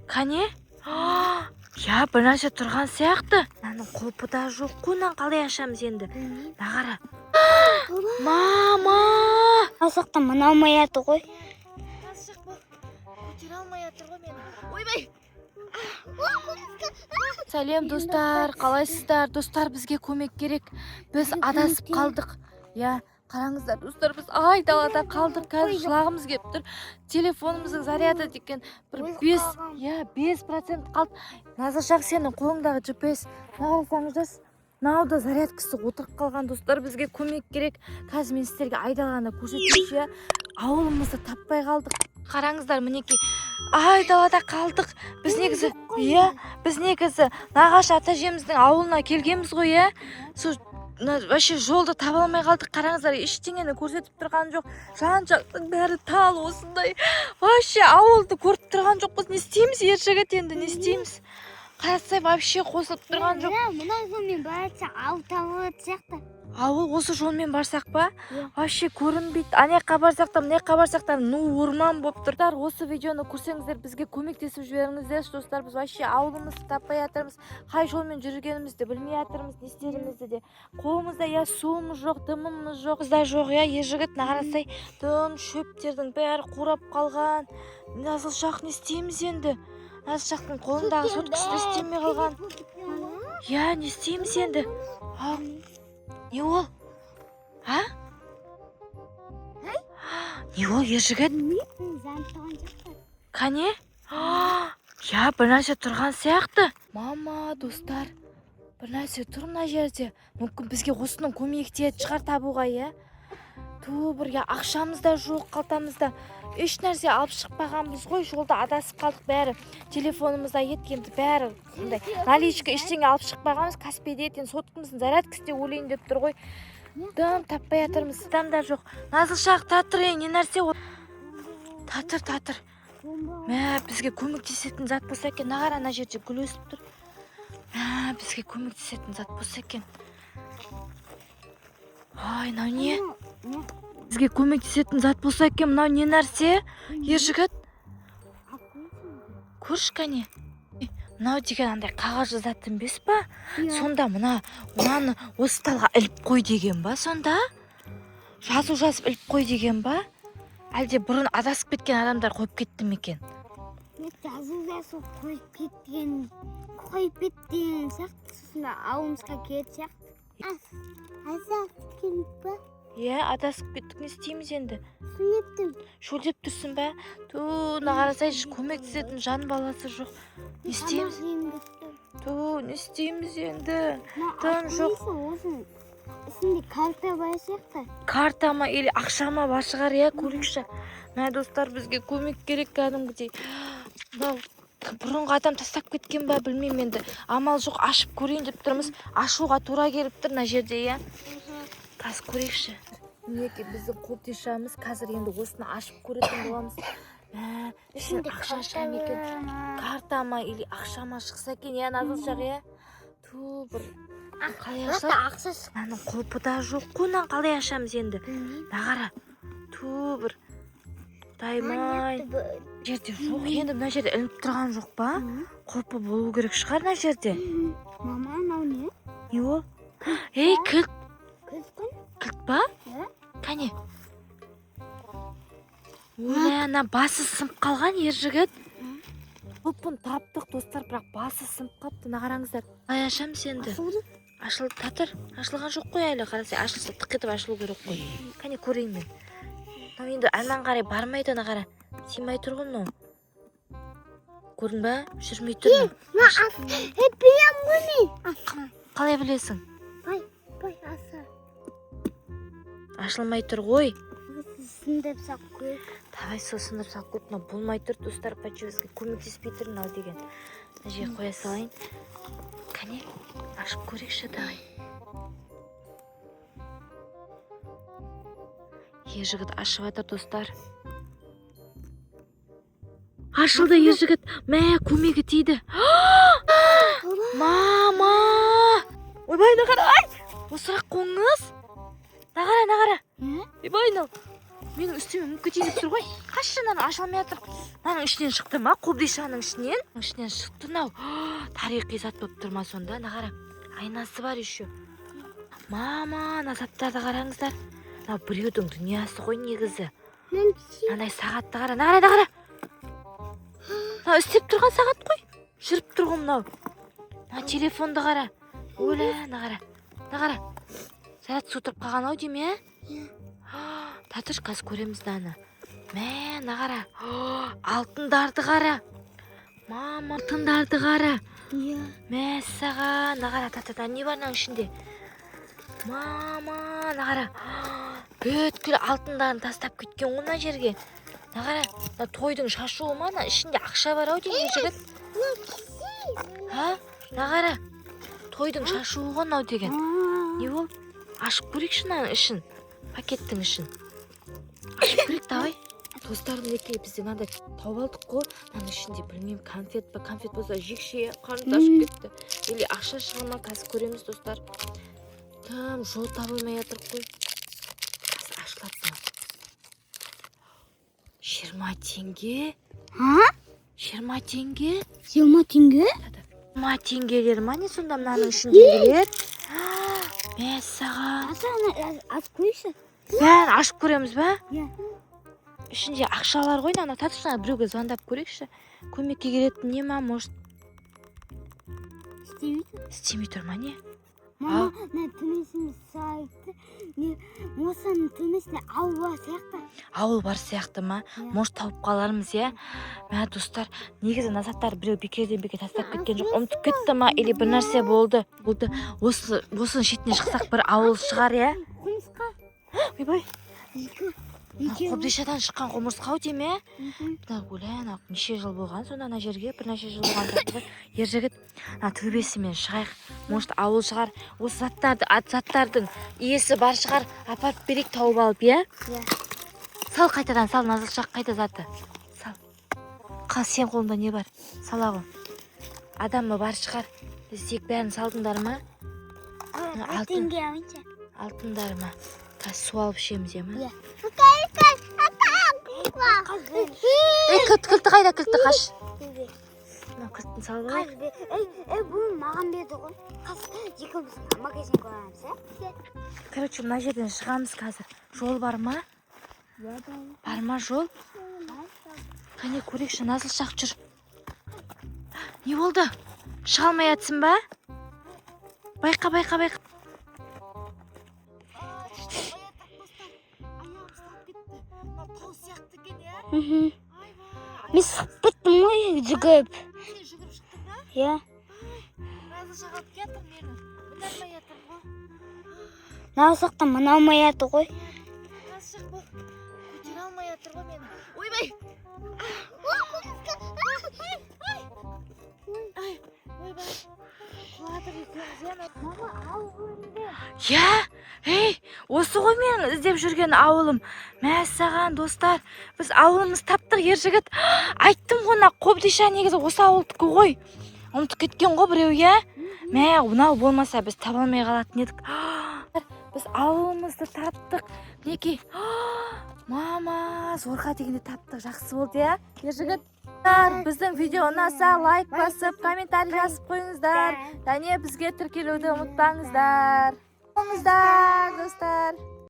Қане? Я, бір нәрсе тұрған сияқты. Наның құлпы да жоқ қой, қалай ашамыз енді? Нағара. Мама! Асақта мына алмаяты ғой. Көтере алмай жатыр ғой мені. Ойбай! Сәлем достар, қалайсыздар? Достар, бізге көмек керек. Біз адасып қалдық. Я, қараңыздар достар, біз айдалада қалдық. Қазір жылағымыз келіп тұр. Телефонымыздың заряды деген бір 5% қалды. Назаршақ, сенің қолыңдағы GPS қарасаңыз, науда зарядкасы отырып қалған. Достар, бізге көмек керек. Қазір мен сіздерге айдаланы көрсетейінші. Ауылымызды таппай қалдық. Қараңыздар, мінекей айдалада қалдық. Біз негізі нағашы ата-әжеміздің ауылына келгенбіз ғой, вообще жолды таба алмай қалдық. Қараңыздар, ештеңені көрсетіп тұрған жоқ. Жан-жақтың бәрі тал, осындай. Вообще ауылды көріп тұрған жоқпыз. Не істейміз, ержігіт, енді не істейміз? Қарасай, вообще қосылып тұрған жоқ. Мына жолмен барса ауыл табылады сияқты. Ауыл осы жолмен барсақ па? Вообще көрінбейді. Анаяққа барсақ та, мынаяққа барсақ та, орман болып тұр. Осы видеоны көрсеңіздер, бізге көмектесіп жіберіңіздер. Достар, біз вообще ауылымызды таппай жатырмыз. Қай жолмен жүргенімізді білмей жатырмыз, не істерімізді де. Қолымызда суымыз жоқ, дымымыз жоқ. Бізде жоқ, ержігіт, қарасай, дым шөптердің бәрі қурап қалған. Назаршақ, не істейміз енді? Назаршақтың қолындағы соткасы істемей қалған. Не істейміз енді? Не ол? Не ол, ержігіт? Қане? Бір нәрсе тұрған сияқты. Мама, достар, бір нәрсе тұр мына жерде. Мүмкін бізге осының көмегі тиеді шығар табуға, бір ақшамыз да жоқ, қалтамызда. Еш нәрсе алып шықпағанбыз ғой, жолда адасып қалдық бәрі. Телефонымызда еткенді бәрі. Наличка ештеңе алып шықпағанбыз, Каспийде етін соткымыздың зарядкасы деп ойлайын деп тұр ғой. Дым таппай жатырмыз, дым да жоқ. Назаршақ, татыр, не нәрсе ол? Татыр. Бізге көмектесетін зат болса екен, нағара ана жерде гүл өсіп тұр. Бізге көмектесетін зат болса екен. Мынау не? Бізге көмектесетін зат болса екен, мынау не нәрсе? Ержігіт? Көрші, қане? Мынау деген андай қағаз жазатын бес па? Сонда мынаны осы талға іліп қой деген ба сонда? Жазу жазып іліп қой деген ба? Әлде бұрын адасып кеткен адамдар қойып кетті ме екен? Жазу жазып қойып кеткен сияқты, сосын ауылымызға келді сияқты. Адасып келіп па? Адасып кеттік, не істейміз енді? Шөлдеп тұрсың ба? Қарасай, көмектесетін жан баласы жоқ. Не істейміз? Не істейміз енді? Тым жоқ. Үстінде карта бар сияқты. Карта ма или ақша ма бар шығар, көрейікші. Достар, бізге көмек керек кәдімгідей. Бұрынғы адам тастап кеткен ба, білмеймін енді. Амал жоқ, ашып көрейін деп тұрмыз. Ашуға тура келіп тұр мына жерде, Қазір көрейікші. Мінекей біздің қобдишамыз. Қазір енді осыны ашып көретін боламыз. Ішінде ақша шыға ма екен? Карта ма или ақша ма шықса екен, Назаршақ, бір қалай ашамыз? Наның құлпы да жоқ қой, қалай ашамыз енді? Нағара. Бір даймай. Жерде жоқ, енді мына жерде ілініп тұрған жоқ па? Құлпы болу керек шығар мына жерде. Мама, мынау не? Не ол? Кілт. Кілт па? Қане? Ана басы сынып қалған, ержігіт. Құлпын таптық, достар, бірақ басы сынып қалыпты. Қараңыздар. Қалай ашамыз енді? Ашылды, татыр. Ашылған жоқ қой әлі, қарасай. Ашылса тық етіп ашылу керек қой. Қане көрейін мен. Енді айман қарай бармайды, қара. Симай тұр ғой мынау. Көрдің ба? Жүрмей тұр. Білем ғой. Қалай білесің? Ашылмай тұр ғой. Сындырып сақ қойып. Давай сындырып сақ қойып. Болмай тұр, достар, бізге көмектеспей тұр мынау деген. Мына қоя салайын. Қане, ашып көрейікші, давай. Ержігіт ашып жатыр, достар. Ашылды, ержігіт. Көмегі тиді. Мама! Ойбай, нағара, осырақ қоңыз. Нағара. Ойбай, менің үстіме мүмкін тиіп тұр ғой. Қашаннан аша алмай жатыр. Мынаның ішінен шықты ма? Қобдишаның ішінен шықты мынау. Тарихи зат болып тұр ма сонда? Ана қара. Айнасы бар еще. Мама, ана заттарды қараңыздар. Мынау біреудің дүниясы ғой негізі. Мынандай сағатты қара. Ана қара. Мынау істеп тұрған сағат қой. Жүріп тұр ғой мынау. Мына телефонды қара. Өлә, ана қара. Заряд отырып қалған ау дейме? Татыш қазір көреміз аны. Мә, ана қара. Алтындарды қара. Мама, алтындарды қара. Мә, саған, ана қара. Та-та-та, не бар мынаның ішінде? Мама, ана қара. Бүткіл алтындарын тастап кеткен ғой мына жерге. Ана қара. Мына тойдың шашуы ма? Ана ішінде ақша бар ау дейме жігіт? Ана қара. Тойдың шашуы ғой мынау деген. Не бол? Ашып көрейікші мынаның ішін. Пакеттің ішін. Ашып көрейік давай. Достар, мінекей бізде мынандай тауып алдық қой. Мынаның ішінде білмеймін, конфет па, конфет болса жекше қарны ашып кетті. Или ақша шыға ма, қазір көреміз достар. Там жол табылмай жатыр қой. Қазір ашылады. 20 теңге. 20 теңге? 20 теңге? 20 теңгелер ма не сонда мынаның ішіндегілер? Мә, саған. Ашып көрейікші. Бәрін ашып көреміз ба? Иә. Ішінде ақшалар ғой, ана татышына біреуге звондап көрейікші. Көмекке келетін не ма, может? Істемей тұр ма не? Мама, төмесіне сайты, осының төмесіне ауыл бар сияқты. Ауыл бар сияқты ма? Может тауып қалармыз, е? Мә, достар, негізі назаттар біреу бекерден бекер тастап кеткен жоқ. Ұмытып кетті ма? Или бір нәрсе болды. Осының шетіне шықсақ бір ауыл шығар, е? Құмырсқа. Ойбай. Қобдишадан шыққан құмырсқа дейме? Өлә, неше жыл болған сонда ана жерге? Бірнеше жыл болған сияқты. Ержігіт, төбесімен шығайық. Может ауыл шығар. Осы заттардың иесі бар шығар. Апарып берейік тауып алып, е? Сал қайтадан, сал, Назылшақ қайта заты. Сал. Сен қолында не бар? Сала ғой. Адамы бар шығар. Іздек бәрін салдыңдар ма? Алтындар ма? Қазір су алып ішеміз, ема? Кілтті қайда, кілтті қаш. Кілттін салып алайық. Бұл маған берді ғой. Екеуміз магазин көреміз, ә? Короче, мына жерден шығамыз қазір. Жол бар ма? Бар ма жол? Қане көрейікші, Назылшақ жүр. Не болды? Шыға алмай жатсың ба? Байқа. Мен сығып біттім ғой, жүгіп. Жүгіріп шықтың ба? Иә. Назылшақ алып кетір мені. Мұнармай жатыр ғой. Назылшақтан мұна алмай жатыр ғой. Назылшақ бол. Көтер алмай жатыр ғой мені. Ойбай. Ойбай. Құладыр екеуміз. Мама, ауыл önünde. Я, осы ғой менің іздеп жүрген ауылым. Мә, саған достар, біз ауылымыз таптық, ержігіт. Айттым ғой, Қобдиша негізі осы ауылдікі ғой. Ұмытып кеткен ғой біреу, я? Мә, мынау болмаса біз таба алмай қалатын едік. Біз ауылымызды таптық. Мінекей. Мама, зорға дегенде таптық, жақсы болды, я? Ержігіт. Біздің видео ұнаса лайк басып, комментарий жазып қойыңыздар. Және бізге тіркелуді ұмытпаңыздар. Достар.